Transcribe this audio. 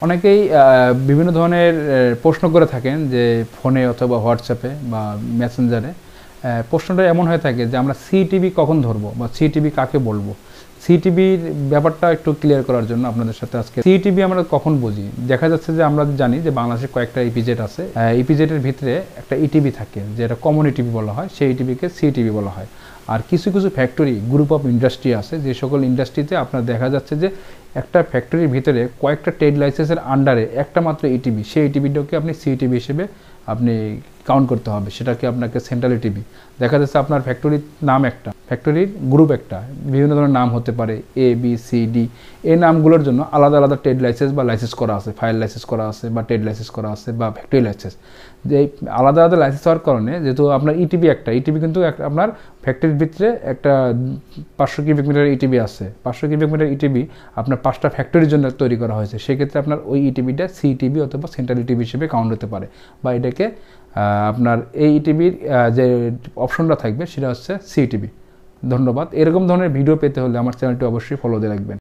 অনেকেই বিভিন্ন ধরনের প্রশ্ন করে থাকেন যে ফোনে অথবা হোয়াটসঅ্যাপে বা মেসেঞ্জারে প্রশ্নটা এমন হয়ে থাকে যে আমরা সিটিভি কখন ধরবো বা সিটিভি কাকে বলবো। সিটিভির ব্যাপারটা একটু ক্লিয়ার করার জন্য আপনাদের সাথে আজকে সিটিভি আমরা কখন বুঝি। দেখা যাচ্ছে যে আমরা জানি যে বাংলাদেশে কয়েকটা ইপিজেড আছে, ইপিজেডের ভিতরে একটা ইটিভি থাকে যেটা কমন ইটিভি বলা হয়, সেই ইটিভিকে সিটিভি বলা হয়। আর কিছু কিছু ফ্যাক্টরি গ্রুপ অফ ইন্ডাস্ট্রি আছে, যে সকল ইন্ডাস্ট্রিতে আপনার দেখা যাচ্ছে যে একটা ফ্যাক্টরির ভিতরে কয়েকটা ট্রেড লাইসেন্সের আন্ডারে একটা মাত্র ইটিভি, সেই ইটিভিটাকে আপনি সিটিভি হিসেবে আপনি কাউন্ট করতে হবে, সেটাকে আপনাকে সেন্ট্রাল ইটিভি। দেখা যাচ্ছে আপনার ফ্যাক্টরির নাম একটা, ফ্যাক্টরির গ্রুপ একটা, বিভিন্ন ধরনের নাম হতে পারে এ বি সি ডি। এই নামগুলোর জন্য আলাদা আলাদা ট্রেড লাইসেন্স বা লাইসেন্স করা আছে, ফায়ার লাইসেন্স করা আছে বা ট্রেড লাইসেন্স করা আছে বা ফ্যাক্টরি লাইসেন্স। যে এই আলাদা আলাদা লাইসেন্স হওয়ার কারণে যেহেতু আপনার ইটিভি একটা, ইটিভি কিন্তু আপনার ফ্যাক্টরির ভিতরে একটা 500 কিউবিক মিটার ইটিভি আছে, 500 কিউবিক মিটার ইটিভি আপনার 5টা ফ্যাক্টরির জন্য তৈরি করা হয়েছে। সেক্ষেত্রে আপনার ওই ইটিভিটা সিটিভি অথবা সেন্ট্রাল ইটিভি হিসেবে কাউন্ট হতে পারে, বা এটাকে আপনার এই ইটিভির যে অপশনটা থাকবে সেটা হচ্ছে সিটিভি। ধন্যবাদ। এরকম ধরনের ভিডিও পেতে হলে আমার চ্যানেলটি অবশ্যই ফলো দিয়ে রাখবেন।